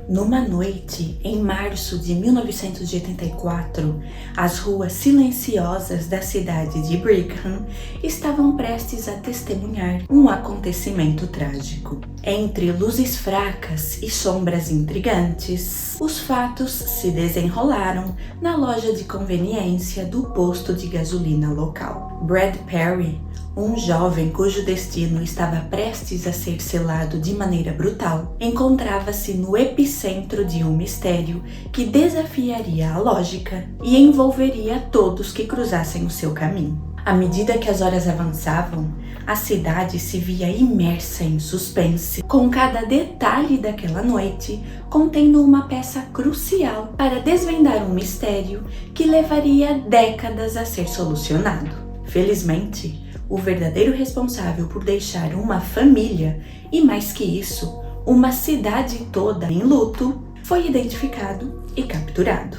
Numa noite, em março de 1984, as ruas silenciosas da cidade de Brigham estavam prestes a testemunhar um acontecimento trágico. Entre luzes fracas e sombras intrigantes, os fatos se desenrolaram na loja de conveniência do posto de gasolina local. Brad Perry, um jovem cujo destino estava prestes a ser selado de maneira brutal, encontrava-se no epicentro de um mistério que desafiaria a lógica e envolveria todos que cruzassem o seu caminho. À medida que as horas avançavam, a cidade se via imersa em suspense, com cada detalhe daquela noite contendo uma peça crucial para desvendar um mistério que levaria décadas a ser solucionado. Felizmente, o verdadeiro responsável por deixar uma família, e mais que isso, uma cidade toda em luto, foi identificado e capturado.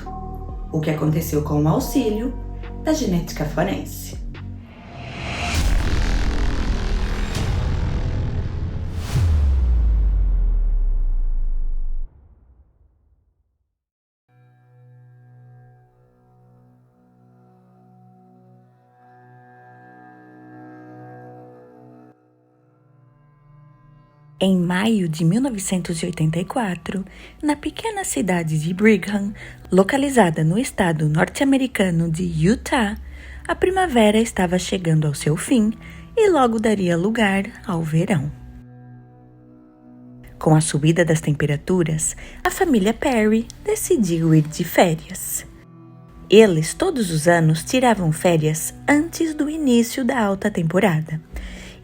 O que aconteceu com o auxílio da genética forense. Em maio de 1984, na pequena cidade de Brigham, localizada no estado norte-americano de Utah, a primavera estava chegando ao seu fim e logo daria lugar ao verão. Com a subida das temperaturas, a família Perry decidiu ir de férias. Eles, todos os anos, tiravam férias antes do início da alta temporada.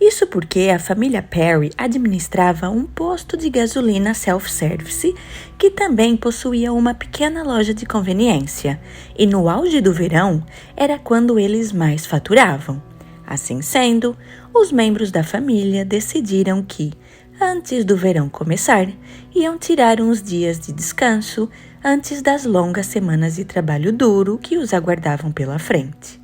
Isso porque a família Perry administrava um posto de gasolina self-service que também possuía uma pequena loja de conveniência, e no auge do verão era quando eles mais faturavam. Assim sendo, os membros da família decidiram que, antes do verão começar, iam tirar uns dias de descanso antes das longas semanas de trabalho duro que os aguardavam pela frente.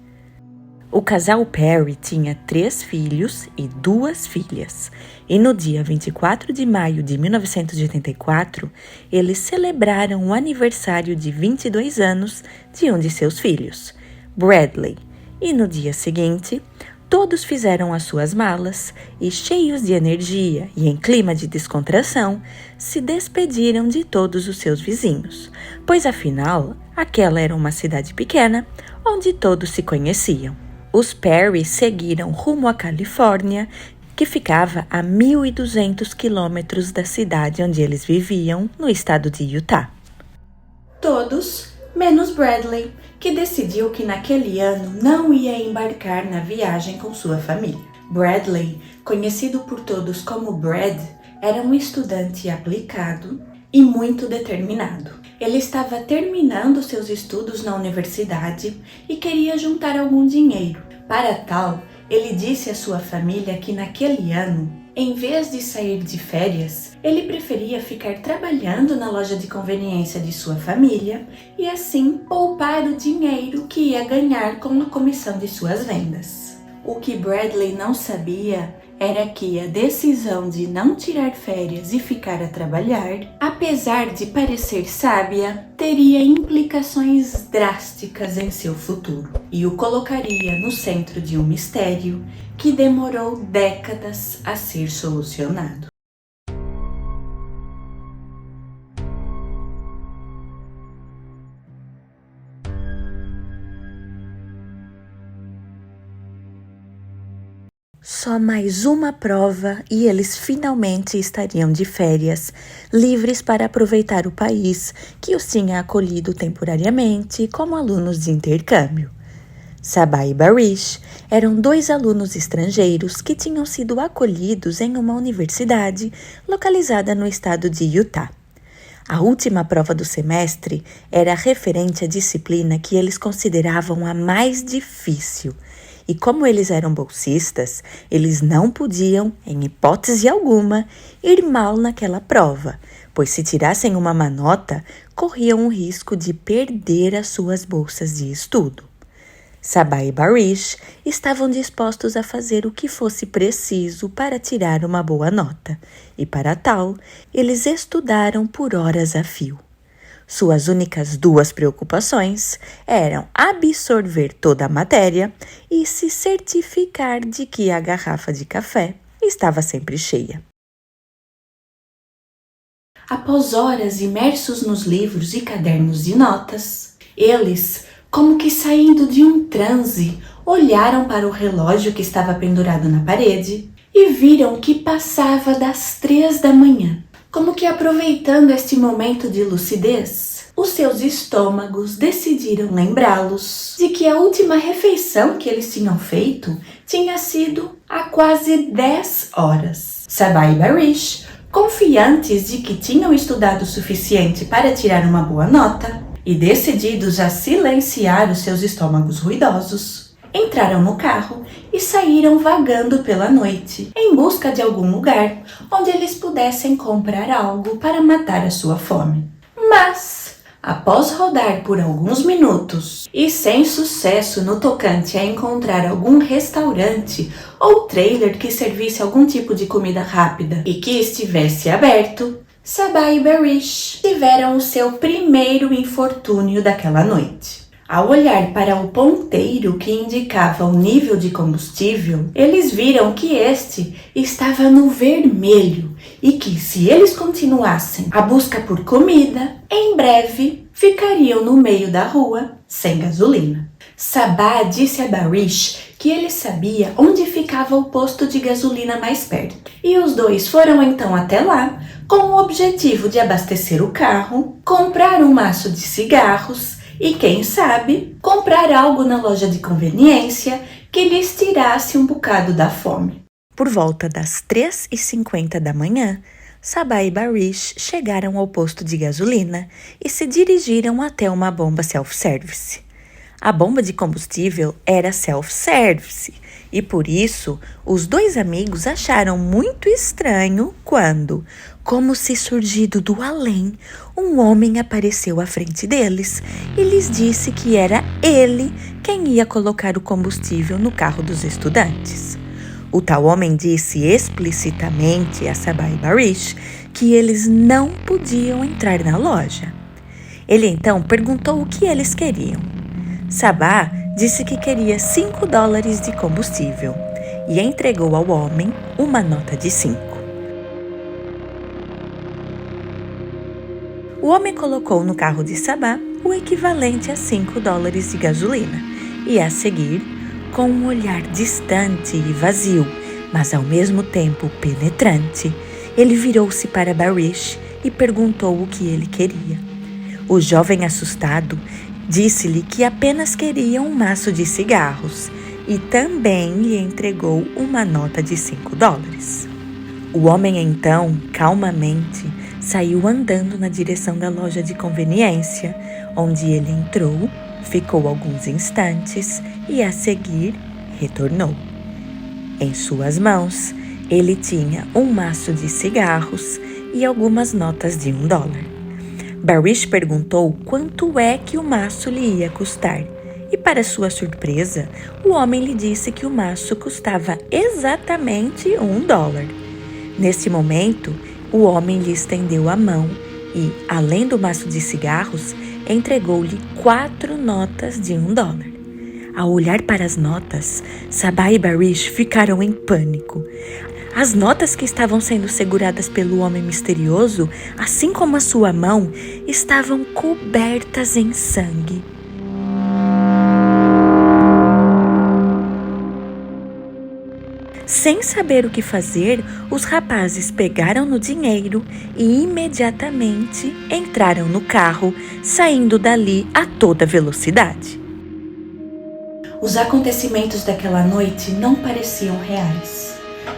O casal Perry tinha 3 filhos e 2 filhas, e no dia 24 de maio de 1984, eles celebraram o aniversário de 22 anos de um de seus filhos, Bradley, e no dia seguinte, todos fizeram as suas malas e, cheios de energia e em clima de descontração, se despediram de todos os seus vizinhos, pois afinal, aquela era uma cidade pequena onde todos se conheciam. Os Perry seguiram rumo à Califórnia, que ficava a 1.200 quilômetros da cidade onde eles viviam, no estado de Utah. Todos, menos Bradley, que decidiu que naquele ano não ia embarcar na viagem com sua família. Bradley, conhecido por todos como Brad, era um estudante aplicado e muito determinado. Ele estava terminando seus estudos na universidade e queria juntar algum dinheiro. Para tal, ele disse à sua família que naquele ano, em vez de sair de férias, ele preferia ficar trabalhando na loja de conveniência de sua família e assim poupar o dinheiro que ia ganhar com a comissão de suas vendas. O que Bradley não sabia era que a decisão de não tirar férias e ficar a trabalhar, apesar de parecer sábia, teria implicações drásticas em seu futuro e o colocaria no centro de um mistério que demorou décadas a ser solucionado. Só mais uma prova e eles finalmente estariam de férias, livres para aproveitar o país que os tinha acolhido temporariamente como alunos de intercâmbio. Sabah e Barish eram 2 alunos estrangeiros que tinham sido acolhidos em uma universidade localizada no estado de Utah. A última prova do semestre era referente à disciplina que eles consideravam a mais difícil. E como eles eram bolsistas, eles não podiam, em hipótese alguma, ir mal naquela prova, pois se tirassem uma má nota, corriam o risco de perder as suas bolsas de estudo. Sabah e Barish estavam dispostos a fazer o que fosse preciso para tirar uma boa nota, e para tal, eles estudaram por horas a fio. Suas únicas duas preocupações eram absorver toda a matéria e se certificar de que a garrafa de café estava sempre cheia. Após horas imersos nos livros e cadernos de notas, eles, como que saindo de um transe, olharam para o relógio que estava pendurado na parede e viram que passava das 3 da manhã. Como que aproveitando este momento de lucidez, os seus estômagos decidiram lembrá-los de que a última refeição que eles tinham feito tinha sido há quase 10 horas. Sabah e Barish, confiantes de que tinham estudado o suficiente para tirar uma boa nota e decididos a silenciar os seus estômagos ruidosos, entraram no carro e saíram vagando pela noite, em busca de algum lugar onde eles pudessem comprar algo para matar a sua fome. Mas, após rodar por alguns minutos e sem sucesso no tocante a encontrar algum restaurante ou trailer que servisse algum tipo de comida rápida e que estivesse aberto, Sabah e Barish tiveram o seu primeiro infortúnio daquela noite. Ao olhar para o ponteiro que indicava o nível de combustível, eles viram que este estava no vermelho e que, se eles continuassem a busca por comida, em breve ficariam no meio da rua sem gasolina. Sabah disse a Barish que ele sabia onde ficava o posto de gasolina mais perto. E os dois foram então até lá com o objetivo de abastecer o carro, comprar um maço de cigarros e, quem sabe, comprar algo na loja de conveniência que lhes tirasse um bocado da fome. Por volta das 3h50 da manhã, Sabah e Barish chegaram ao posto de gasolina e se dirigiram até uma bomba self-service. A bomba de combustível era self-service e, por isso, os dois amigos acharam muito estranho quando, como se surgido do além, um homem apareceu à frente deles e lhes disse que era ele quem ia colocar o combustível no carro dos estudantes. O tal homem disse explicitamente a Sabah e Barish que eles não podiam entrar na loja. Ele então perguntou o que eles queriam. Sabah disse que queria $5 de combustível e entregou ao homem uma nota de 5. O homem colocou no carro de Sabah o equivalente a $5 de gasolina e, a seguir, com um olhar distante e vazio, mas ao mesmo tempo penetrante, ele virou-se para Barish e perguntou o que ele queria. O jovem, assustado, disse-lhe que apenas queria um maço de cigarros e também lhe entregou uma nota de $5. O homem então, calmamente, saiu andando na direção da loja de conveniência, onde ele entrou, ficou alguns instantes e, a seguir, retornou. Em suas mãos, ele tinha um maço de cigarros e algumas notas de $1. Barish perguntou quanto é que o maço lhe ia custar e, para sua surpresa, o homem lhe disse que o maço custava exatamente $1. Neste momento, o homem lhe estendeu a mão e, além do maço de cigarros, entregou-lhe 4 notas de $1. Ao olhar para as notas, Sabah e Barish ficaram em pânico. As notas que estavam sendo seguradas pelo homem misterioso, assim como a sua mão, estavam cobertas em sangue. Sem saber o que fazer, os rapazes pegaram no dinheiro e imediatamente entraram no carro, saindo dali a toda velocidade. Os acontecimentos daquela noite não pareciam reais.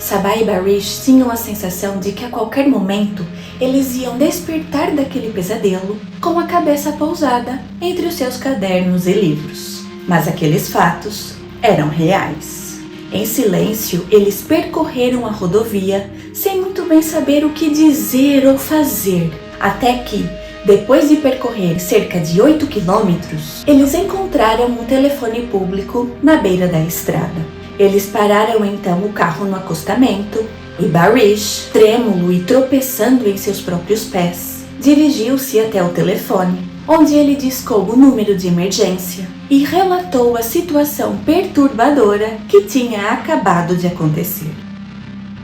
Sabah e Barish tinham a sensação de que a qualquer momento eles iam despertar daquele pesadelo com a cabeça pousada entre os seus cadernos e livros. Mas aqueles fatos eram reais. Em silêncio, eles percorreram a rodovia sem muito bem saber o que dizer ou fazer, até que, Depois de percorrer cerca de 8 quilômetros, eles encontraram um telefone público na beira da estrada. Eles pararam então o carro no acostamento e Barish, trêmulo e tropeçando em seus próprios pés, dirigiu-se até o telefone, onde ele discou o número de emergência e relatou a situação perturbadora que tinha acabado de acontecer.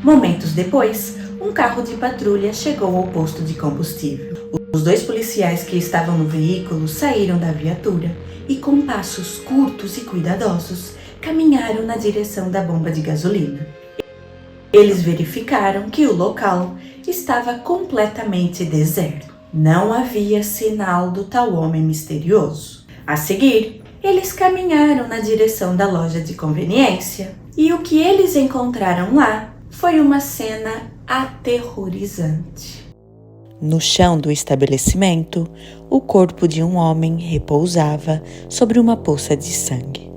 Momentos depois, um carro de patrulha chegou ao posto de combustível. Os 2 policiais que estavam no veículo saíram da viatura e, com passos curtos e cuidadosos, caminharam na direção da bomba de gasolina. Eles verificaram que o local estava completamente deserto. Não havia sinal do tal homem misterioso. A seguir, eles caminharam na direção da loja de conveniência e o que eles encontraram lá foi uma cena aterrorizante. No chão do estabelecimento, o corpo de um homem repousava sobre uma poça de sangue.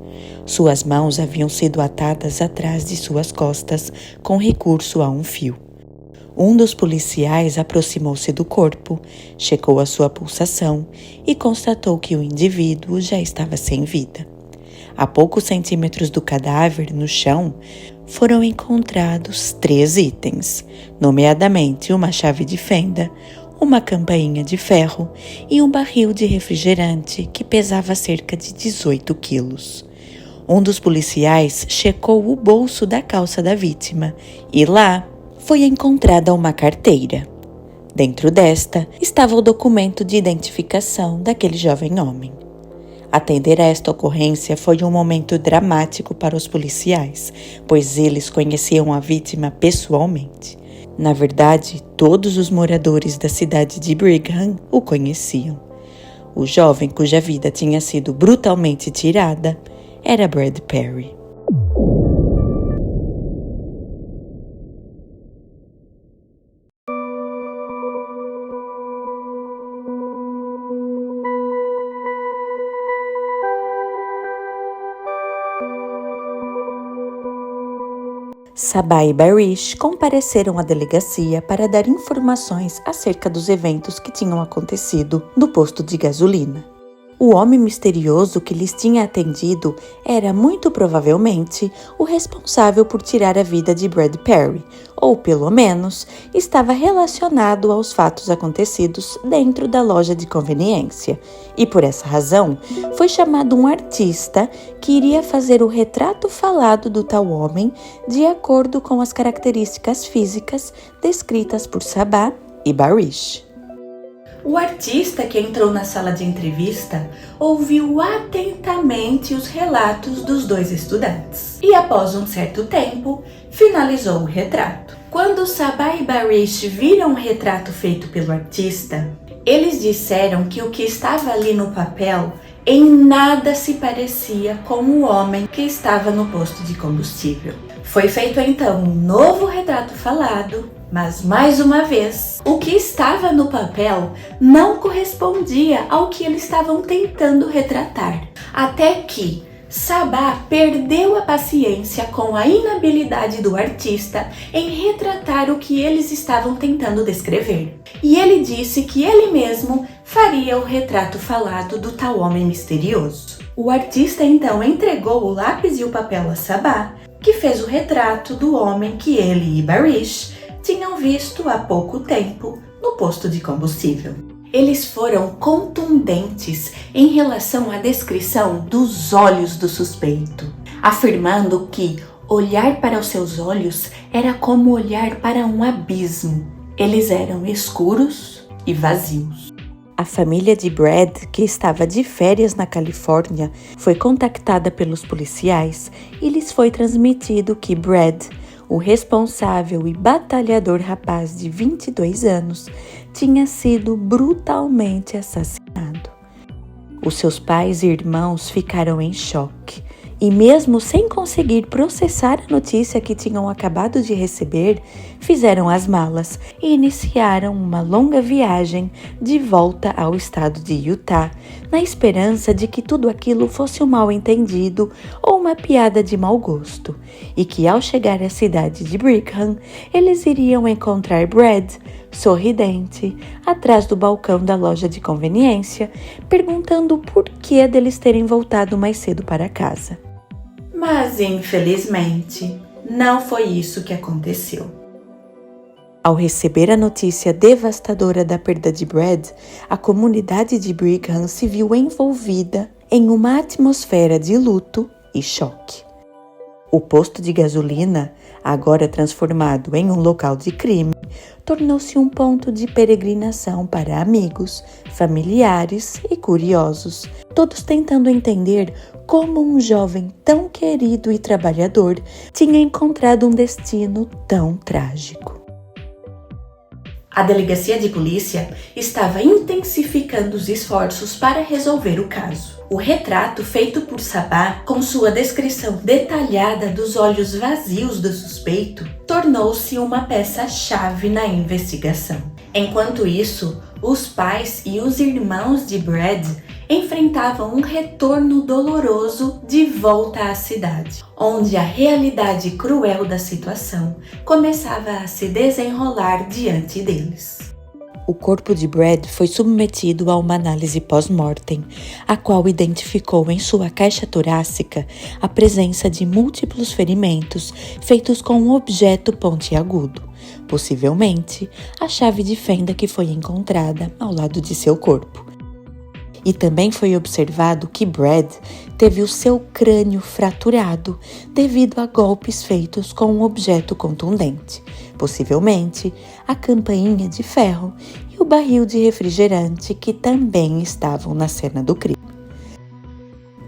Suas mãos haviam sido atadas atrás de suas costas com recurso a um fio. Um dos policiais aproximou-se do corpo, checou a sua pulsação e constatou que o indivíduo já estava sem vida. A poucos centímetros do cadáver, no chão, foram encontrados 3 itens, nomeadamente uma chave de fenda, uma campainha de ferro e um barril de refrigerante que pesava cerca de 18 quilos. Um dos policiais checou o bolso da calça da vítima e lá foi encontrada uma carteira. Dentro desta estava o documento de identificação daquele jovem homem. Atender a esta ocorrência foi um momento dramático para os policiais, pois eles conheciam a vítima pessoalmente. Na verdade, todos os moradores da cidade de Brigham o conheciam. O jovem cuja vida tinha sido brutalmente tirada era Brad Perry. Sabah e Barish compareceram à delegacia para dar informações acerca dos eventos que tinham acontecido no posto de gasolina. O homem misterioso que lhes tinha atendido era muito provavelmente o responsável por tirar a vida de Brad Perry, ou pelo menos estava relacionado aos fatos acontecidos dentro da loja de conveniência, e por essa razão foi chamado um artista que iria fazer o retrato falado do tal homem de acordo com as características físicas descritas por Sabah e Barish. O artista que entrou na sala de entrevista ouviu atentamente os relatos dos 2 estudantes e, após um certo tempo, finalizou o retrato. Quando Sabah e Barish viram o retrato feito pelo artista, eles disseram que o que estava ali no papel em nada se parecia com o homem que estava no posto de combustível. Foi feito então um novo retrato falado, mas mais uma vez, o que estava no papel não correspondia ao que eles estavam tentando retratar. Até que Sabah perdeu a paciência com a inabilidade do artista em retratar o que eles estavam tentando descrever. E ele disse que ele mesmo faria o retrato falado do tal homem misterioso. O artista então entregou o lápis e o papel a Sabah, que fez o retrato do homem que ele e Barish tinham visto há pouco tempo no posto de combustível. Eles foram contundentes em relação à descrição dos olhos do suspeito, afirmando que olhar para os seus olhos era como olhar para um abismo. Eles eram escuros e vazios. A família de Brad, que estava de férias na Califórnia, foi contactada pelos policiais e lhes foi transmitido que Brad, o responsável e batalhador rapaz de 22 anos, tinha sido brutalmente assassinado. Os seus pais e irmãos ficaram em choque e, mesmo sem conseguir processar a notícia que tinham acabado de receber, fizeram as malas e iniciaram uma longa viagem de volta ao estado de Utah, na esperança de que tudo aquilo fosse um mal-entendido ou uma piada de mau gosto, e que ao chegar à cidade de Brigham, eles iriam encontrar Brad sorridente, atrás do balcão da loja de conveniência, perguntando o porquê deles terem voltado mais cedo para casa. Mas, infelizmente, não foi isso que aconteceu. Ao receber a notícia devastadora da perda de Brad, a comunidade de Brigham se viu envolvida em uma atmosfera de luto e choque. O posto de gasolina, agora transformado em um local de crime, tornou-se um ponto de peregrinação para amigos, familiares e curiosos, todos tentando entender como um jovem tão querido e trabalhador tinha encontrado um destino tão trágico. A delegacia de polícia estava intensificando os esforços para resolver o caso. O retrato feito por Sabah, com sua descrição detalhada dos olhos vazios do suspeito, tornou-se uma peça-chave na investigação. Enquanto isso, os pais e os irmãos de Brad enfrentavam um retorno doloroso de volta à cidade, onde a realidade cruel da situação começava a se desenrolar diante deles. O corpo de Brad foi submetido a uma análise pós-mortem, a qual identificou em sua caixa torácica a presença de múltiplos ferimentos feitos com um objeto pontiagudo, possivelmente a chave de fenda que foi encontrada ao lado de seu corpo. E também foi observado que Brad teve o seu crânio fraturado devido a golpes feitos com um objeto contundente, possivelmente a campainha de ferro e o barril de refrigerante que também estavam na cena do crime.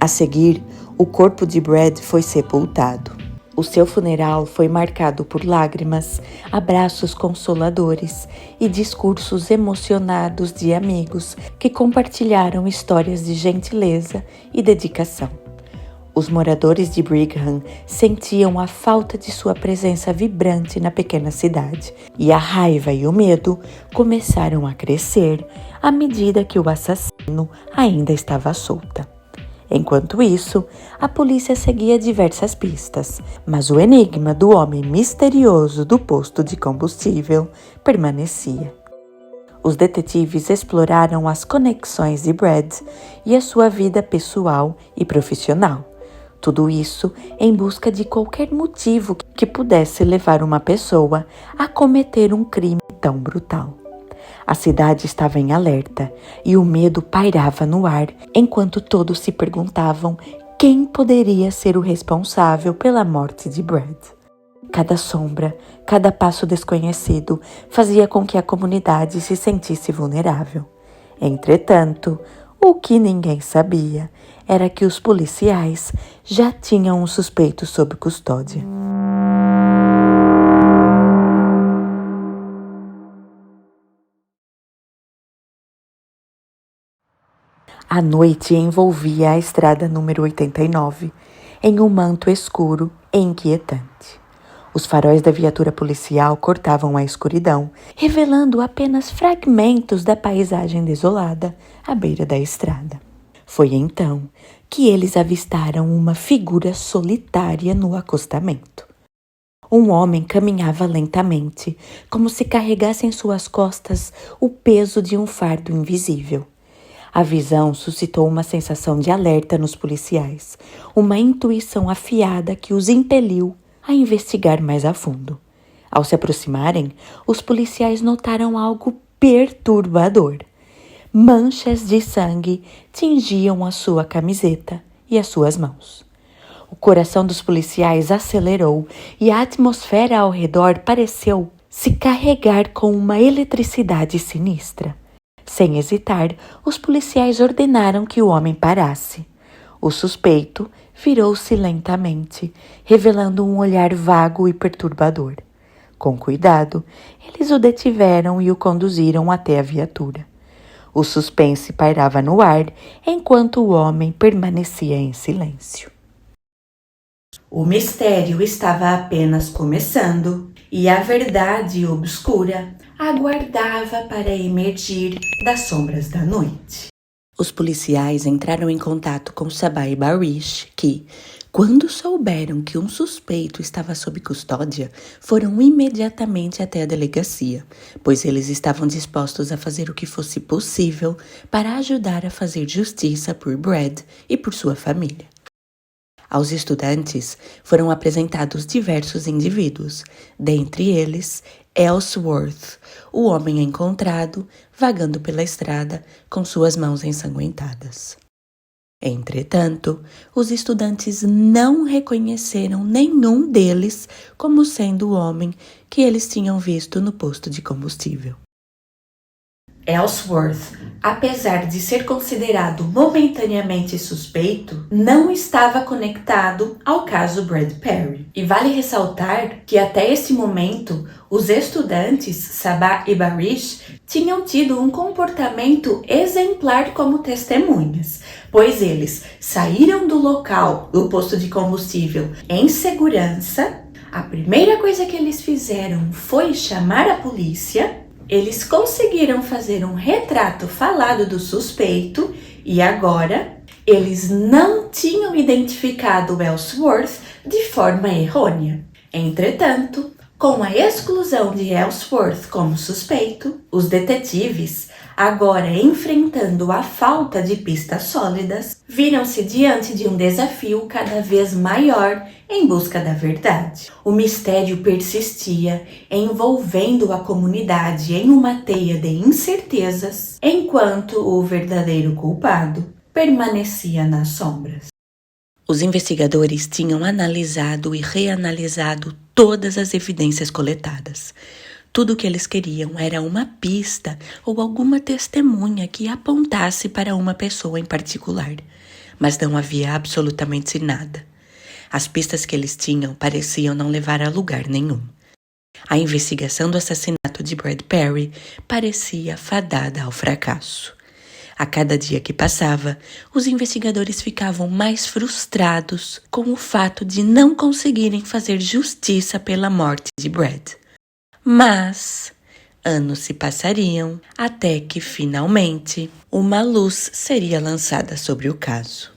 A seguir, o corpo de Brad foi sepultado. O seu funeral foi marcado por lágrimas, abraços consoladores e discursos emocionados de amigos que compartilharam histórias de gentileza e dedicação. Os moradores de Brigham sentiam a falta de sua presença vibrante na pequena cidade, e a raiva e o medo começaram a crescer à medida que o assassino ainda estava solta. Enquanto isso, a polícia seguia diversas pistas, mas o enigma do homem misterioso do posto de combustível permanecia. Os detetives exploraram as conexões de Brad e a sua vida pessoal e profissional. Tudo isso em busca de qualquer motivo que pudesse levar uma pessoa a cometer um crime tão brutal. A cidade estava em alerta e o medo pairava no ar, enquanto todos se perguntavam quem poderia ser o responsável pela morte de Brad. Cada sombra, cada passo desconhecido fazia com que a comunidade se sentisse vulnerável. Entretanto, o que ninguém sabia era que os policiais já tinham um suspeito sob custódia. A noite envolvia a estrada número 89 em um manto escuro e inquietante. Os faróis da viatura policial cortavam a escuridão, revelando apenas fragmentos da paisagem desolada à beira da estrada. Foi então que eles avistaram uma figura solitária no acostamento. Um homem caminhava lentamente, como se carregasse em suas costas o peso de um fardo invisível. A visão suscitou uma sensação de alerta nos policiais, uma intuição afiada que os impeliu a investigar mais a fundo. Ao se aproximarem, os policiais notaram algo perturbador. Manchas de sangue tingiam a sua camiseta e as suas mãos. O coração dos policiais acelerou e a atmosfera ao redor pareceu se carregar com uma eletricidade sinistra. Sem hesitar, os policiais ordenaram que o homem parasse. O suspeito virou-se lentamente, revelando um olhar vago e perturbador. Com cuidado, eles o detiveram e o conduziram até a viatura. O suspense pairava no ar enquanto o homem permanecia em silêncio. O mistério estava apenas começando e a verdade obscura aguardava para emergir das sombras da noite. Os policiais entraram em contato com Sabah e Barish, que, Quando souberam que um suspeito estava sob custódia, foram imediatamente até a delegacia, pois eles estavam dispostos a fazer o que fosse possível para ajudar a fazer justiça por Brad e por sua família. Aos estudantes foram apresentados diversos indivíduos, dentre eles Ellsworth, o homem encontrado vagando pela estrada com suas mãos ensanguentadas. Entretanto, os estudantes não reconheceram nenhum deles como sendo o homem que eles tinham visto no posto de combustível. Ellsworth, apesar de ser considerado momentaneamente suspeito, não estava conectado ao caso Brad Perry. E vale ressaltar que até esse momento, os estudantes Sabah e Barish tinham tido um comportamento exemplar como testemunhas, pois eles saíram do local do posto de combustível em segurança. A primeira coisa que eles fizeram foi chamar a polícia. Eles conseguiram fazer um retrato falado do suspeito e agora eles não tinham identificado Ellsworth de forma errônea. Entretanto, com a exclusão de Ellsworth como suspeito, os detetives, agora enfrentando a falta de pistas sólidas, viram-se diante de um desafio cada vez maior em busca da verdade. O mistério persistia, envolvendo a comunidade em uma teia de incertezas, enquanto o verdadeiro culpado permanecia nas sombras. Os investigadores tinham analisado e reanalisado todas as evidências coletadas. Tudo o que eles queriam era uma pista ou alguma testemunha que apontasse para uma pessoa em particular, mas não havia absolutamente nada. As pistas que eles tinham pareciam não levar a lugar nenhum. A investigação do assassinato de Brad Perry parecia fadada ao fracasso. A cada dia que passava, os investigadores ficavam mais frustrados com o fato de não conseguirem fazer justiça pela morte de Brad. Mas anos se passariam até que, finalmente, uma luz seria lançada sobre o caso.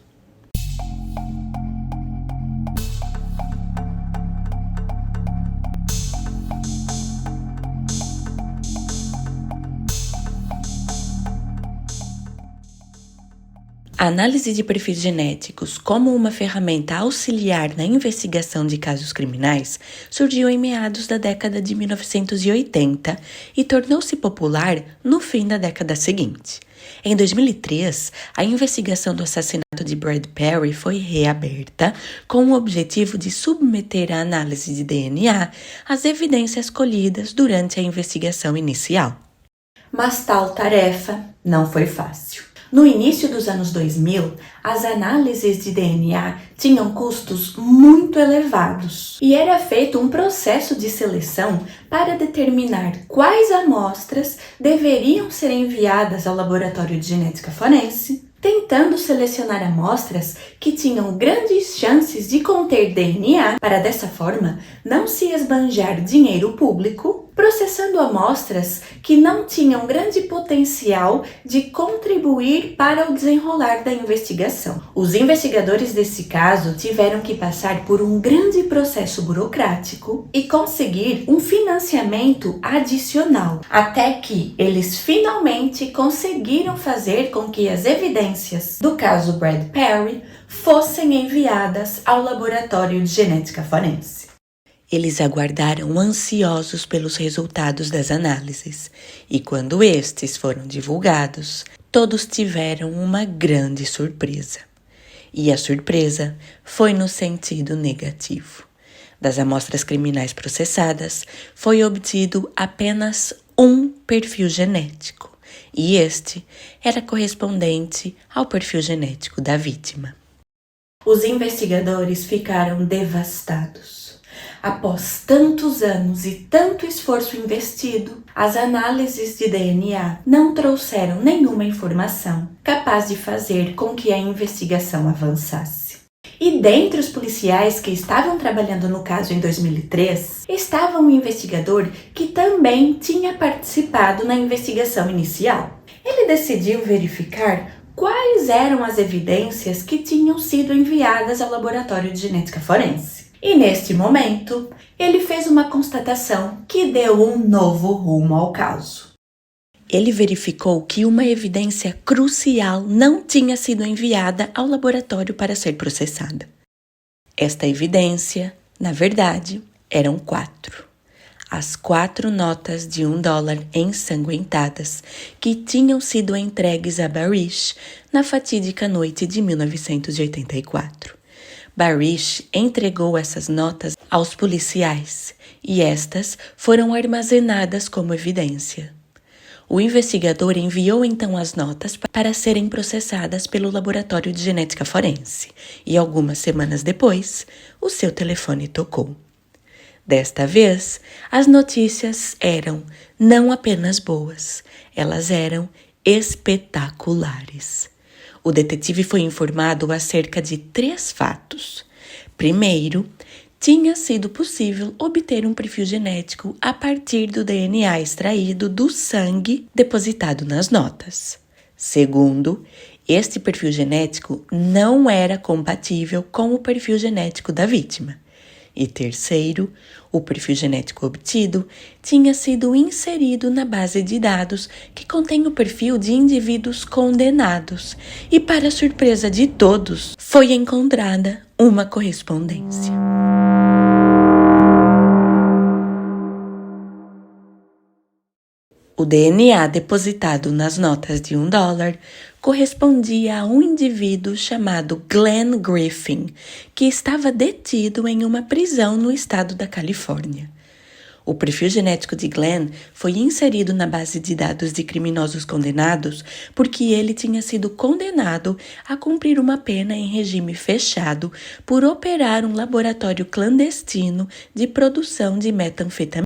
A análise de perfis genéticos como uma ferramenta auxiliar na investigação de casos criminais surgiu em meados da década de 1980 e tornou-se popular no fim da década seguinte. Em 2003, a investigação do assassinato de Brad Perry foi reaberta com o objetivo de submeter à análise de DNA as evidências colhidas durante a investigação inicial. Mas tal tarefa não foi fácil. No início dos anos 2000, as análises de DNA tinham custos muito elevados e era feito um processo de seleção para determinar quais amostras deveriam ser enviadas ao laboratório de genética forense, tentando selecionar amostras que tinham grandes chances de conter DNA para, dessa forma, não se esbanjar dinheiro público, processando amostras que não tinham grande potencial de contribuir para o desenrolar da investigação. Os investigadores desse caso tiveram que passar por um grande processo burocrático e conseguir um financiamento adicional, até que eles finalmente conseguiram fazer com que as evidências do caso Brad Perry fossem enviadas ao laboratório de genética forense. Eles aguardaram ansiosos pelos resultados das análises, e quando estes foram divulgados, todos tiveram uma grande surpresa. E a surpresa foi no sentido negativo. Das amostras criminais processadas, foi obtido apenas um perfil genético, e este era correspondente ao perfil genético da vítima. Os investigadores ficaram devastados. Após tantos anos e tanto esforço investido, as análises de DNA não trouxeram nenhuma informação capaz de fazer com que a investigação avançasse. E dentre os policiais que estavam trabalhando no caso em 2003, estava um investigador que também tinha participado na investigação inicial. Ele decidiu verificar quais quais eram as evidências que tinham sido enviadas ao laboratório de genética forense. E neste momento, ele fez uma constatação que deu um novo rumo ao caso. Ele verificou que uma evidência crucial não tinha sido enviada ao laboratório para ser processada. Esta evidência, na verdade, eram 4. As 4 notas de $1 ensanguentadas que tinham sido entregues a Barish na fatídica noite de 1984. Barish entregou essas notas aos policiais e estas foram armazenadas como evidência. O investigador enviou então as notas para serem processadas pelo Laboratório de Genética Forense e algumas semanas depois, o seu telefone tocou. Desta vez, as notícias eram não apenas boas, elas eram espetaculares. O detetive foi informado acerca de 3 fatos. Primeiro, tinha sido possível obter um perfil genético a partir do DNA extraído do sangue depositado nas notas. Segundo, este perfil genético não era compatível com o perfil genético da vítima. E terceiro, o perfil genético obtido tinha sido inserido na base de dados que contém o perfil de indivíduos condenados e, para surpresa de todos, foi encontrada uma correspondência. O DNA depositado nas notas de $1 correspondia a um indivíduo chamado Glenn Griffin, que estava detido em uma prisão no estado da Califórnia. O perfil genético de Glenn foi inserido na base de dados de criminosos condenados porque ele tinha sido condenado a cumprir uma pena em regime fechado por operar um laboratório clandestino de produção de metanfetaminas.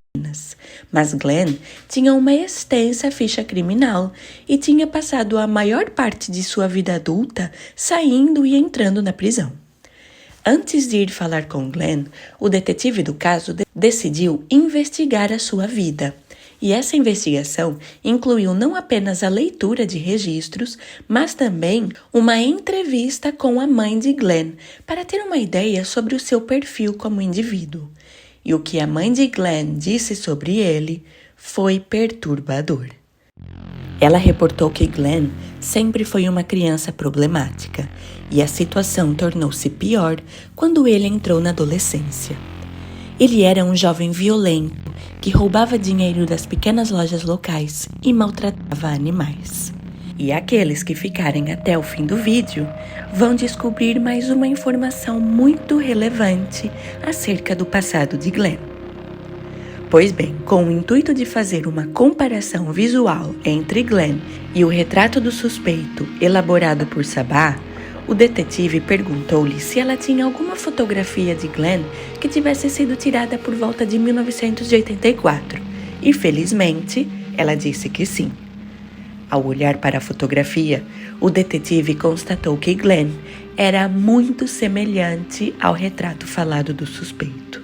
Mas Glenn tinha uma extensa ficha criminal e tinha passado a maior parte de sua vida adulta saindo e entrando na prisão. Antes de ir falar com Glenn, o detetive do caso decidiu investigar a sua vida. E essa investigação incluiu não apenas a leitura de registros, mas também uma entrevista com a mãe de Glenn para ter uma ideia sobre o seu perfil como indivíduo. E o que a mãe de Glenn disse sobre ele foi perturbador. Ela reportou que Glenn sempre foi uma criança problemática e a situação tornou-se pior quando ele entrou na adolescência. Ele era um jovem violento que roubava dinheiro das pequenas lojas locais e maltratava animais. E aqueles que ficarem até o fim do vídeo vão descobrir mais uma informação muito relevante acerca do passado de Glenn. Pois bem, com o intuito de fazer uma comparação visual entre Glenn e o retrato do suspeito elaborado por Sabah, o detetive perguntou-lhe se ela tinha alguma fotografia de Glenn que tivesse sido tirada por volta de 1984. E, felizmente, ela disse que sim. Ao olhar para a fotografia, o detetive constatou que Glenn era muito semelhante ao retrato falado do suspeito.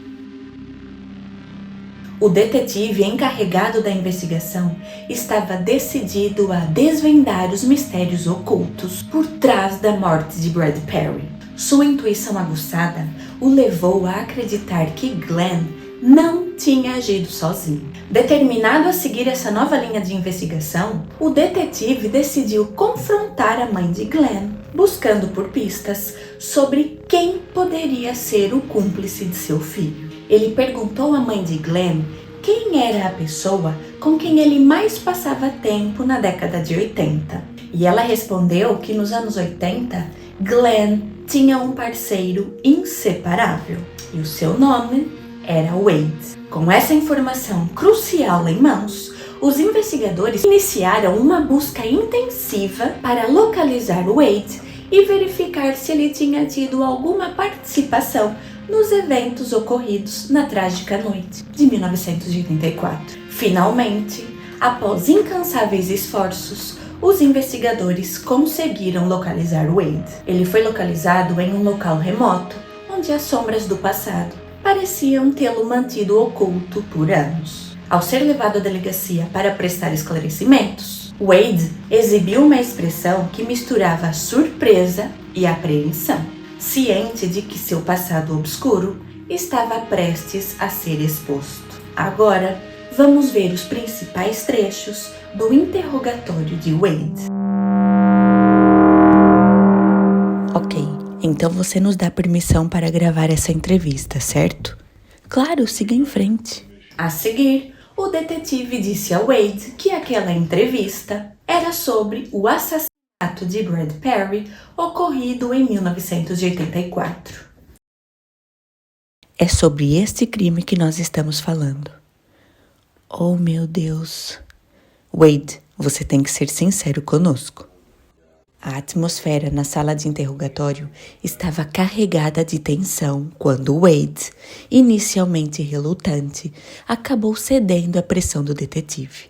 O detetive encarregado da investigação estava decidido a desvendar os mistérios ocultos por trás da morte de Brad Perry. Sua intuição aguçada o levou a acreditar que Glenn não tinha agido sozinho. Determinado a seguir essa nova linha de investigação, o detetive decidiu confrontar a mãe de Glenn, buscando por pistas sobre quem poderia ser o cúmplice de seu filho. Ele perguntou à mãe de Glenn quem era a pessoa com quem ele mais passava tempo na década de 80. E ela respondeu que nos anos 80, Glenn tinha um parceiro inseparável e o seu nome era Wade. Com essa informação crucial em mãos, os investigadores iniciaram uma busca intensiva para localizar Wade e verificar se ele tinha tido alguma participação nos eventos ocorridos na trágica noite de 1984. Finalmente, após incansáveis esforços, os investigadores conseguiram localizar Wade. Ele foi localizado em um local remoto, onde as sombras do passado pareciam tê-lo mantido oculto por anos. Ao ser levado à delegacia para prestar esclarecimentos, Wade exibiu uma expressão que misturava surpresa e apreensão, ciente de que seu passado obscuro estava prestes a ser exposto. Agora, vamos ver os principais trechos do interrogatório de Wade. Ok, então você nos dá permissão para gravar essa entrevista, certo? Claro, siga em frente. A seguir, o detetive disse a Wade que aquela entrevista era sobre o assassinato de Brad Perry ocorrido em 1984. É sobre este crime que nós estamos falando. Oh, meu Deus. Wade, você tem que ser sincero conosco. A atmosfera na sala de interrogatório estava carregada de tensão quando Wade, inicialmente relutante, acabou cedendo à pressão do detetive.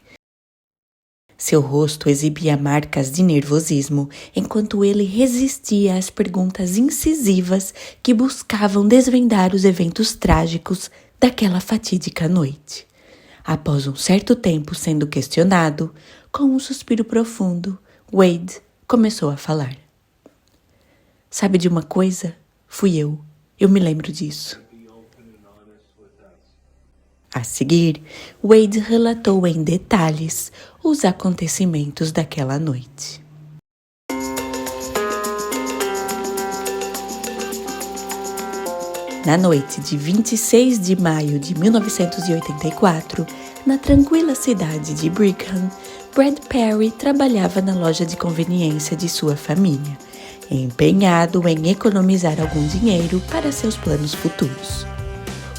Seu rosto exibia marcas de nervosismo enquanto ele resistia às perguntas incisivas que buscavam desvendar os eventos trágicos daquela fatídica noite. Após um certo tempo sendo questionado, com um suspiro profundo, Wade começou a falar. Sabe de uma coisa? Fui eu. Eu me lembro disso. A seguir, Wade relatou em detalhes os acontecimentos daquela noite. Na noite de 26 de maio de 1984, na tranquila cidade de Brigham, Brad Perry trabalhava na loja de conveniência de sua família, empenhado em economizar algum dinheiro para seus planos futuros.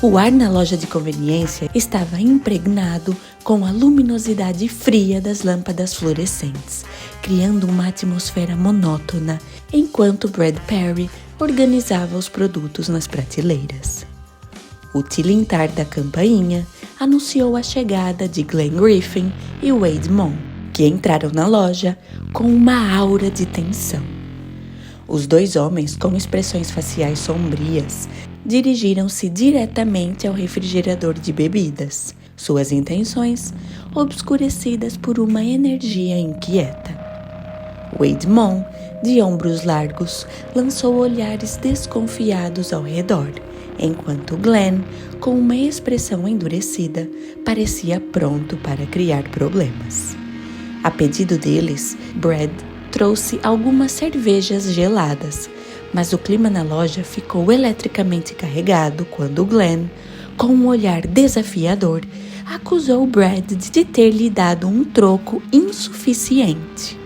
O ar na loja de conveniência estava impregnado com a luminosidade fria das lâmpadas fluorescentes, criando uma atmosfera monótona, enquanto Brad Perry organizava os produtos nas prateleiras. O tilintar da campainha anunciou a chegada de Glenn Griffin e Wade Mon, que entraram na loja com uma aura de tensão. Os dois homens, com expressões faciais sombrias, dirigiram-se diretamente ao refrigerador de bebidas, suas intenções obscurecidas por uma energia inquieta. Wade Mon, de ombros largos, lançou olhares desconfiados ao redor, enquanto Glenn, com uma expressão endurecida, parecia pronto para criar problemas. A pedido deles, Brad trouxe algumas cervejas geladas, mas o clima na loja ficou eletricamente carregado quando Glenn, com um olhar desafiador, acusou Brad de ter lhe dado um troco insuficiente.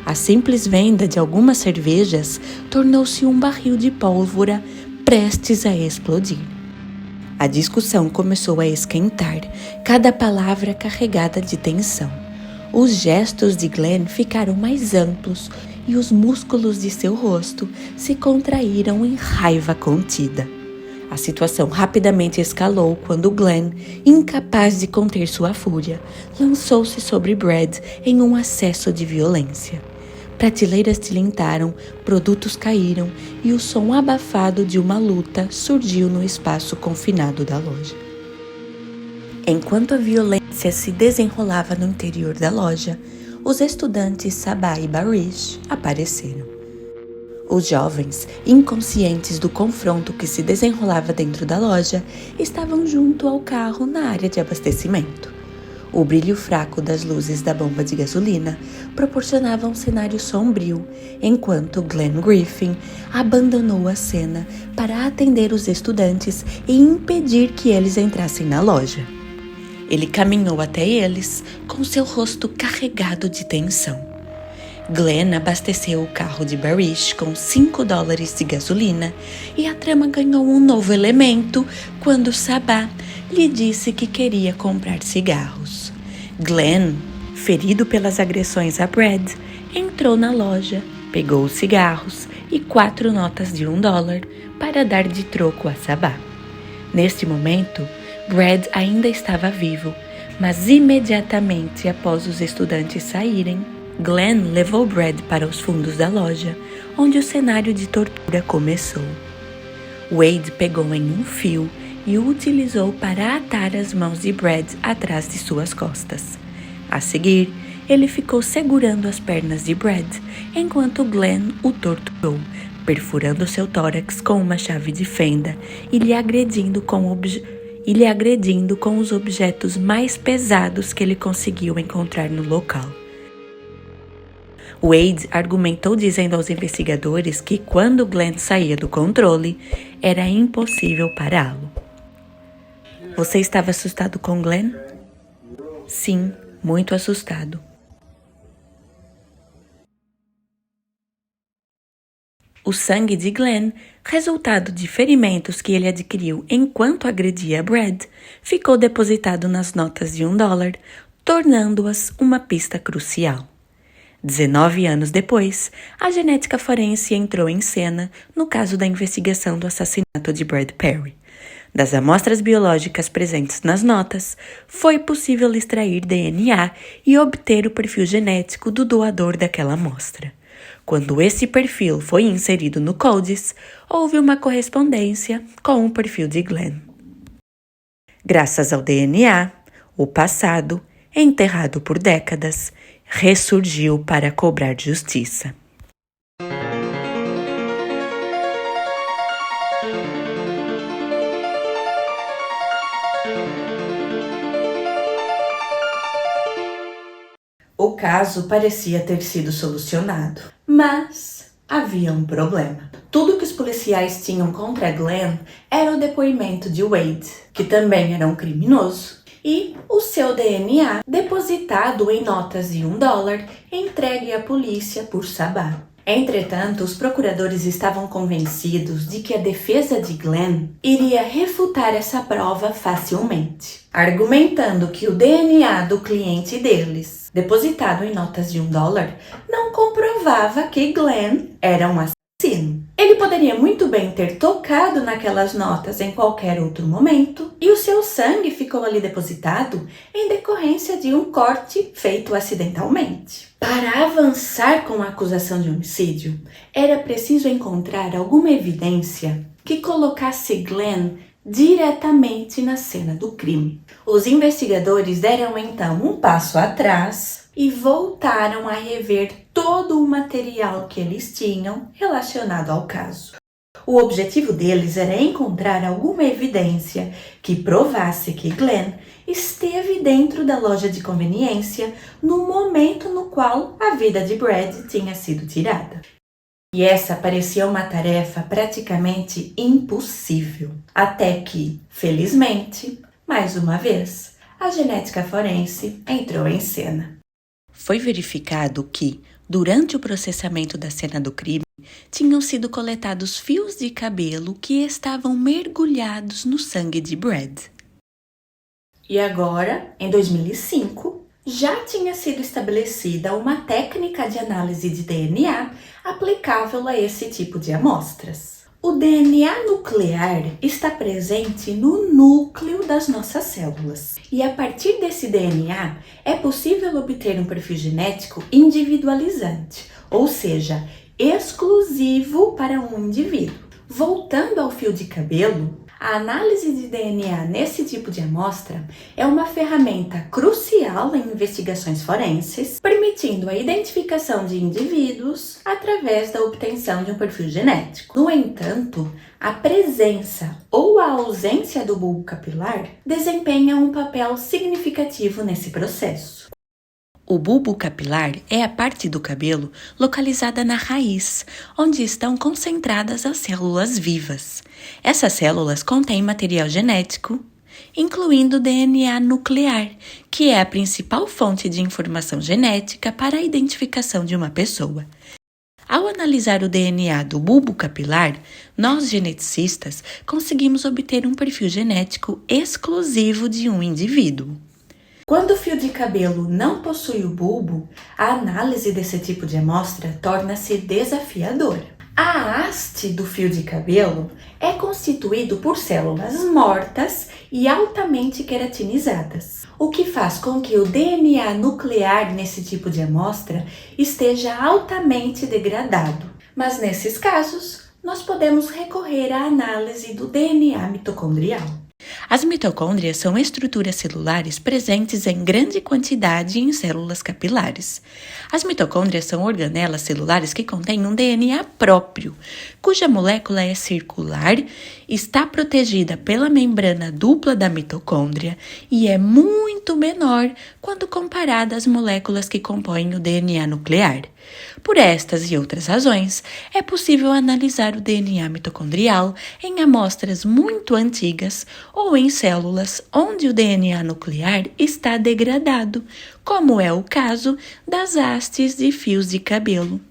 A simples venda de algumas cervejas tornou-se um barril de pólvora prestes a explodir. A discussão começou a esquentar, cada palavra carregada de tensão. Os gestos de Glenn ficaram mais amplos e os músculos de seu rosto se contraíram em raiva contida. A situação rapidamente escalou quando Glenn, incapaz de conter sua fúria, lançou-se sobre Brad em um acesso de violência. Prateleiras tilintaram, produtos caíram e o som abafado de uma luta surgiu no espaço confinado da loja. Enquanto a violência se desenrolava no interior da loja, os estudantes Sabah e Barish apareceram. Os jovens, inconscientes do confronto que se desenrolava dentro da loja, estavam junto ao carro na área de abastecimento. O brilho fraco das luzes da bomba de gasolina proporcionava um cenário sombrio, enquanto Glenn Griffin abandonou a cena para atender os estudantes e impedir que eles entrassem na loja. Ele caminhou até eles com seu rosto carregado de tensão. Glenn abasteceu o carro de Barish com $5 de gasolina e a trama ganhou um novo elemento quando Sabah lhe disse que queria comprar cigarros. Glenn, ferido pelas agressões a Brad, entrou na loja, pegou os cigarros e 4 notas de $1 para dar de troco a Sabah. Neste momento, Brad ainda estava vivo, mas imediatamente após os estudantes saírem, Glenn levou Brad para os fundos da loja, onde o cenário de tortura começou. Wade pegou em um fio e o utilizou para atar as mãos de Brad atrás de suas costas. A seguir, ele ficou segurando as pernas de Brad, enquanto Glenn o torturou, perfurando seu tórax com uma chave de fenda e lhe agredindo com os objetos mais pesados que ele conseguiu encontrar no local. Wade argumentou dizendo aos investigadores que quando Glenn saía do controle, era impossível pará-lo. Você estava assustado com Glenn? Sim, muito assustado. O sangue de Glenn, resultado de ferimentos que ele adquiriu enquanto agredia Brad, ficou depositado nas notas de $1, tornando-as uma pista crucial. 19 anos depois, a genética forense entrou em cena no caso da investigação do assassinato de Brad Perry. Das amostras biológicas presentes nas notas, foi possível extrair DNA e obter o perfil genético do doador daquela amostra. Quando esse perfil foi inserido no CODIS, houve uma correspondência com o perfil de Glenn. Graças ao DNA, o passado, enterrado por décadas, ressurgiu para cobrar justiça. O caso parecia ter sido solucionado, mas havia um problema. Tudo que os policiais tinham contra Glenn era o depoimento de Wade, que também era um criminoso, e o seu DNA depositado em notas de $1 entregue à polícia por Sabah. Entretanto, os procuradores estavam convencidos de que a defesa de Glenn iria refutar essa prova facilmente, argumentando que o DNA do cliente deles, depositado em notas de $1, não comprovava que Glenn era um assassino. Ele poderia muito bem ter tocado naquelas notas em qualquer outro momento e o seu sangue ficou ali depositado em decorrência de um corte feito acidentalmente. Para avançar com a acusação de homicídio, era preciso encontrar alguma evidência que colocasse Glenn diretamente na cena do crime. Os investigadores deram então um passo atrás e voltaram a rever todo o material que eles tinham relacionado ao caso. O objetivo deles era encontrar alguma evidência que provasse que Glenn esteve dentro da loja de conveniência no momento no qual a vida de Brad tinha sido tirada. E essa parecia uma tarefa praticamente impossível, até que, felizmente, mais uma vez, a genética forense entrou em cena. Foi verificado que, durante o processamento da cena do crime, tinham sido coletados fios de cabelo que estavam mergulhados no sangue de Brad. E agora, em 2005, já tinha sido estabelecida uma técnica de análise de DNA aplicável a esse tipo de amostras. O DNA nuclear está presente no núcleo das nossas células. E a partir desse DNA, é possível obter um perfil genético individualizante, ou seja, exclusivo para um indivíduo. Voltando ao fio de cabelo, a análise de DNA nesse tipo de amostra é uma ferramenta crucial em investigações forenses, permitindo a identificação de indivíduos através da obtenção de um perfil genético. No entanto, a presença ou a ausência do bulbo capilar desempenha um papel significativo nesse processo. O bulbo capilar é a parte do cabelo localizada na raiz, onde estão concentradas as células vivas. Essas células contêm material genético, incluindo DNA nuclear, que é a principal fonte de informação genética para a identificação de uma pessoa. Ao analisar o DNA do bulbo capilar, nós geneticistas conseguimos obter um perfil genético exclusivo de um indivíduo. Quando o fio de cabelo não possui o bulbo, a análise desse tipo de amostra torna-se desafiadora. A haste do fio de cabelo é constituído por células mortas e altamente queratinizadas, o que faz com que o DNA nuclear nesse tipo de amostra esteja altamente degradado. Mas nesses casos, nós podemos recorrer à análise do DNA mitocondrial. As mitocôndrias são estruturas celulares presentes em grande quantidade em células capilares. As mitocôndrias são organelas celulares que contêm um DNA próprio, cuja molécula é circular, está protegida pela membrana dupla da mitocôndria e é muito menor quando comparada às moléculas que compõem o DNA nuclear. Por estas e outras razões, é possível analisar o DNA mitocondrial em amostras muito antigas ou em células onde o DNA nuclear está degradado, como é o caso das hastes de fios de cabelo.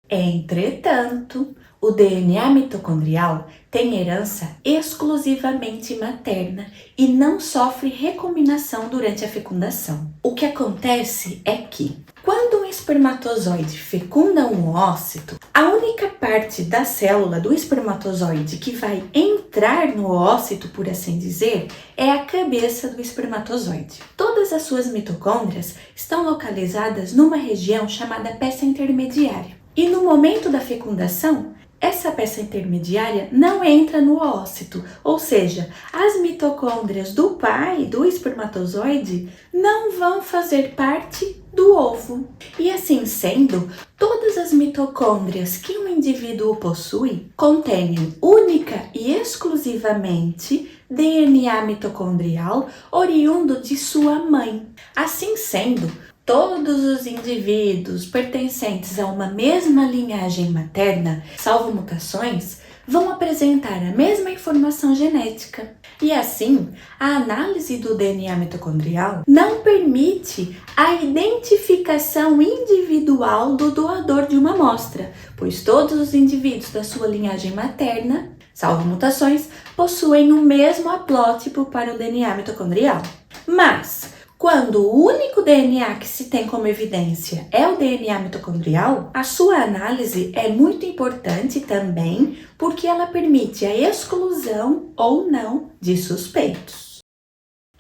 Entretanto, o DNA mitocondrial tem herança exclusivamente materna e não sofre recombinação durante a fecundação. O que acontece é que, quando um espermatozoide fecunda um ócito, a única parte da célula do espermatozoide que vai entrar no ócito, por assim dizer, é a cabeça do espermatozoide. Todas as suas mitocôndrias estão localizadas numa região chamada peça intermediária. E no momento da fecundação, essa peça intermediária não entra no ócito, ou seja, as mitocôndrias do pai, do espermatozoide, não vão fazer parte do ovo. E assim sendo, todas as mitocôndrias que um indivíduo possui contêm única e exclusivamente DNA mitocondrial oriundo de sua mãe. Assim sendo, todos os indivíduos pertencentes a uma mesma linhagem materna, salvo mutações, vão apresentar a mesma informação genética. E assim, a análise do DNA mitocondrial não permite a identificação individual do doador de uma amostra, pois todos os indivíduos da sua linhagem materna, salvo mutações, possuem o mesmo haplótipo para o DNA mitocondrial. Mas, quando o único DNA que se tem como evidência é o DNA mitocondrial, a sua análise é muito importante também porque ela permite a exclusão ou não de suspeitos.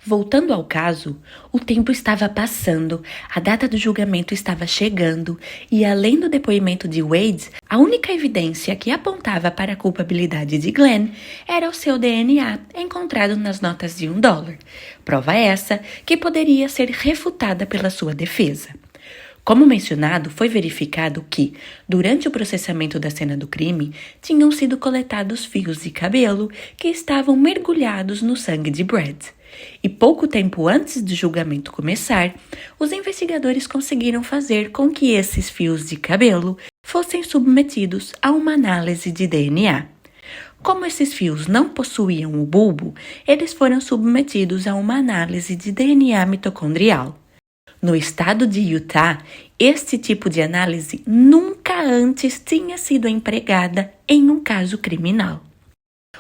Voltando ao caso, o tempo estava passando, a data do julgamento estava chegando e, além do depoimento de Wade, a única evidência que apontava para a culpabilidade de Glenn era o seu DNA encontrado nas notas de $1. Prova essa que poderia ser refutada pela sua defesa. Como mencionado, foi verificado que, durante o processamento da cena do crime, tinham sido coletados fios de cabelo que estavam mergulhados no sangue de Brad. E pouco tempo antes do julgamento começar, os investigadores conseguiram fazer com que esses fios de cabelo fossem submetidos a uma análise de DNA. Como esses fios não possuíam o bulbo, eles foram submetidos a uma análise de DNA mitocondrial. No estado de Utah, este tipo de análise nunca antes tinha sido empregada em um caso criminal.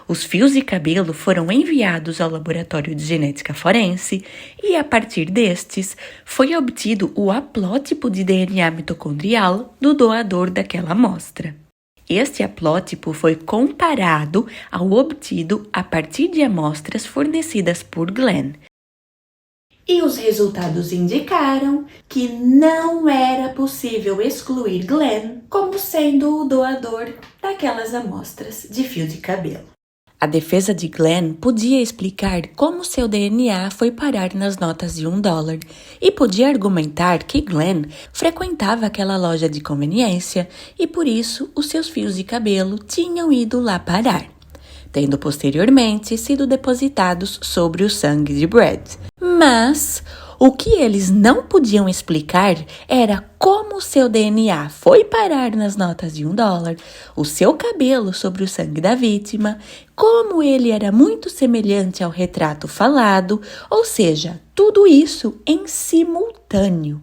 Os fios de cabelo foram enviados ao laboratório de genética forense e, a partir destes, foi obtido o haplótipo de DNA mitocondrial do doador daquela amostra. Este haplótipo foi comparado ao obtido a partir de amostras fornecidas por Glenn. E os resultados indicaram que não era possível excluir Glenn como sendo o doador daquelas amostras de fio de cabelo. A defesa de Glenn podia explicar como seu DNA foi parar nas notas de $1 e podia argumentar que Glenn frequentava aquela loja de conveniência e por isso os seus fios de cabelo tinham ido lá parar, tendo posteriormente sido depositados sobre o sangue de Brad. Mas o que eles não podiam explicar era como seu DNA foi parar nas notas de $1, o seu cabelo sobre o sangue da vítima, como ele era muito semelhante ao retrato falado, ou seja, tudo isso em simultâneo.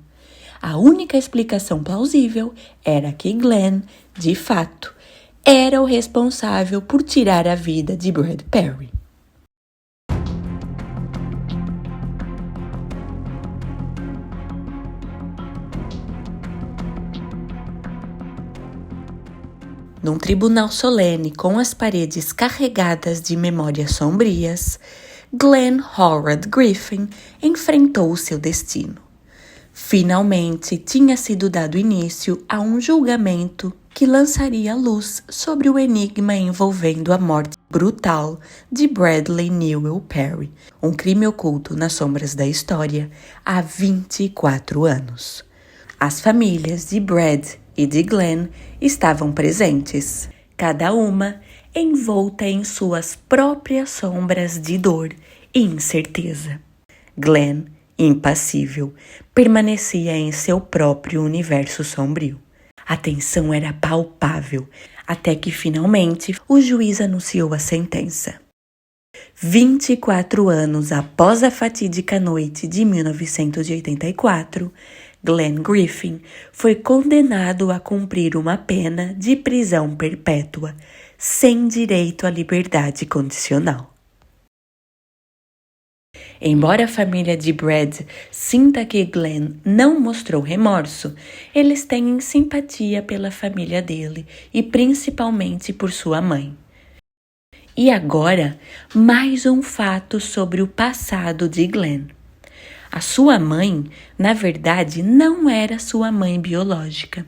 A única explicação plausível era que Glenn, de fato, era o responsável por tirar a vida de Brad Perry. Num tribunal solene com as paredes carregadas de memórias sombrias, Glenn Howard Griffin enfrentou o seu destino. Finalmente tinha sido dado início a um julgamento que lançaria luz sobre o enigma envolvendo a morte brutal de Bradley Newell Perry, um crime oculto nas sombras da história há 24 anos. As famílias de Brad e de Glenn estavam presentes, cada uma envolta em suas próprias sombras de dor e incerteza. Glenn, impassível, permanecia em seu próprio universo sombrio. A tensão era palpável, até que finalmente o juiz anunciou a sentença. 24 anos após a fatídica noite de 1984, Glenn Griffin foi condenado a cumprir uma pena de prisão perpétua, sem direito à liberdade condicional. Embora a família de Brad sinta que Glenn não mostrou remorso, eles têm simpatia pela família dele e principalmente por sua mãe. E agora, mais um fato sobre o passado de Glenn. A sua mãe, na verdade, não era sua mãe biológica.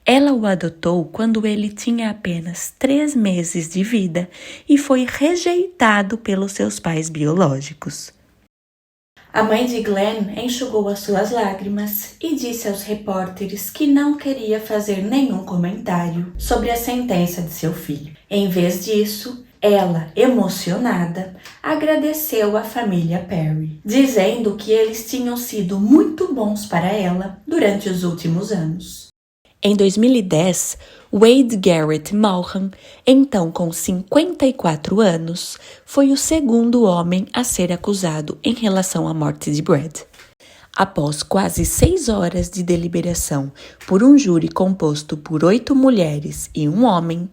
Ela o adotou quando ele tinha apenas 3 meses de vida e foi rejeitado pelos seus pais biológicos. A mãe de Glenn enxugou as suas lágrimas e disse aos repórteres que não queria fazer nenhum comentário sobre a sentença de seu filho. Em vez disso, ela, emocionada, agradeceu à família Perry, dizendo que eles tinham sido muito bons para ela durante os últimos anos. Em 2010, Wade Garrett Malhan, então com 54 anos, foi o segundo homem a ser acusado em relação à morte de Brad. Após quase 6 horas de deliberação por um júri composto por 8 mulheres e um homem,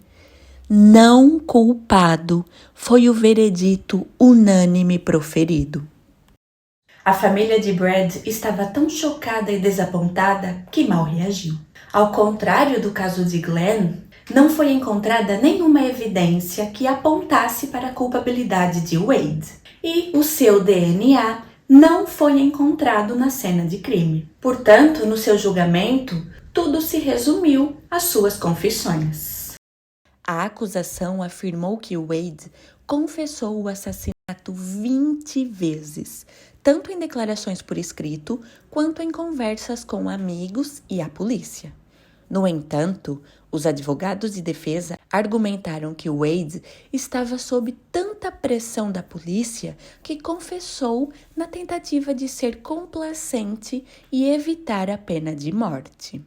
não culpado foi o veredito unânime proferido. A família de Brad estava tão chocada e desapontada que mal reagiu. Ao contrário do caso de Glenn, não foi encontrada nenhuma evidência que apontasse para a culpabilidade de Wade, e o seu DNA não foi encontrado na cena de crime. Portanto, no seu julgamento, tudo se resumiu às suas confissões. A acusação afirmou que Wade confessou o assassinato 20 vezes, tanto em declarações por escrito quanto em conversas com amigos e a polícia. No entanto, os advogados de defesa argumentaram que Wade estava sob tanta pressão da polícia que confessou na tentativa de ser complacente e evitar a pena de morte.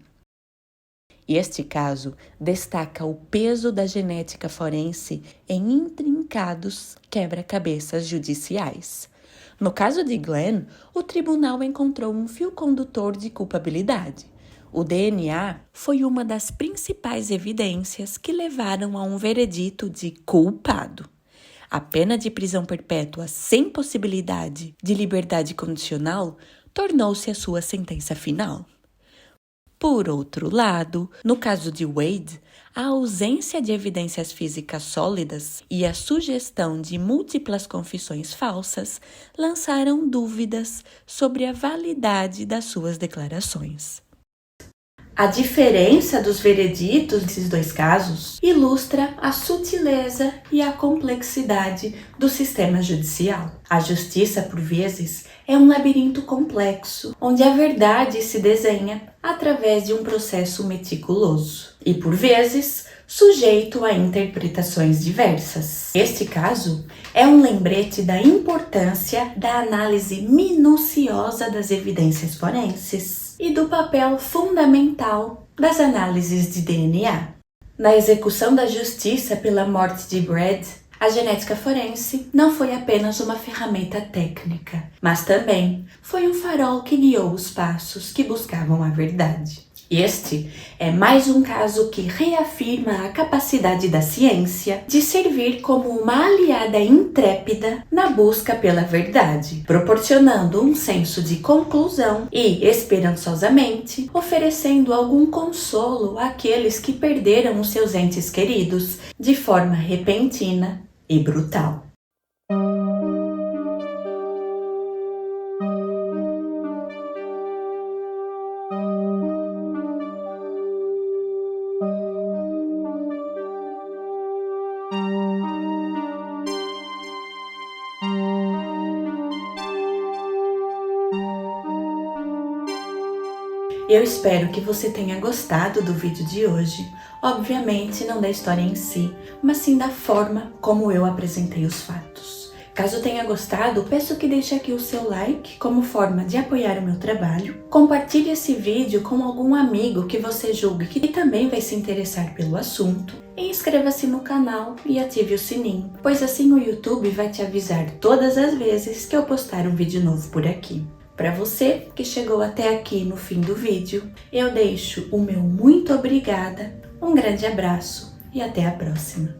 Este caso destaca o peso da genética forense em intrincados quebra-cabeças judiciais. No caso de Glenn, o tribunal encontrou um fio condutor de culpabilidade. O DNA foi uma das principais evidências que levaram a um veredito de culpado. A pena de prisão perpétua sem possibilidade de liberdade condicional tornou-se a sua sentença final. Por outro lado, no caso de Wade, a ausência de evidências físicas sólidas e a sugestão de múltiplas confissões falsas lançaram dúvidas sobre a validade das suas declarações. A diferença dos vereditos desses dois casos ilustra a sutileza e a complexidade do sistema judicial. A justiça, por vezes, é um labirinto complexo, onde a verdade se desenha através de um processo meticuloso e, por vezes, sujeito a interpretações diversas. Este caso é um lembrete da importância da análise minuciosa das evidências forenses e do papel fundamental das análises de DNA. Na execução da justiça pela morte de Brad, a genética forense não foi apenas uma ferramenta técnica, mas também foi um farol que guiou os passos que buscavam a verdade. Este é mais um caso que reafirma a capacidade da ciência de servir como uma aliada intrépida na busca pela verdade, proporcionando um senso de conclusão e, esperançosamente, oferecendo algum consolo àqueles que perderam os seus entes queridos de forma repentina e brutal. Eu espero que você tenha gostado do vídeo de hoje, obviamente não da história em si, mas sim da forma como eu apresentei os fatos. Caso tenha gostado, peço que deixe aqui o seu like como forma de apoiar o meu trabalho. Compartilhe esse vídeo com algum amigo que você julgue que também vai se interessar pelo assunto. E inscreva-se no canal e ative o sininho, pois assim o YouTube vai te avisar todas as vezes que eu postar um vídeo novo por aqui. Para você que chegou até aqui no fim do vídeo, eu deixo o meu muito obrigada, um grande abraço e até a próxima.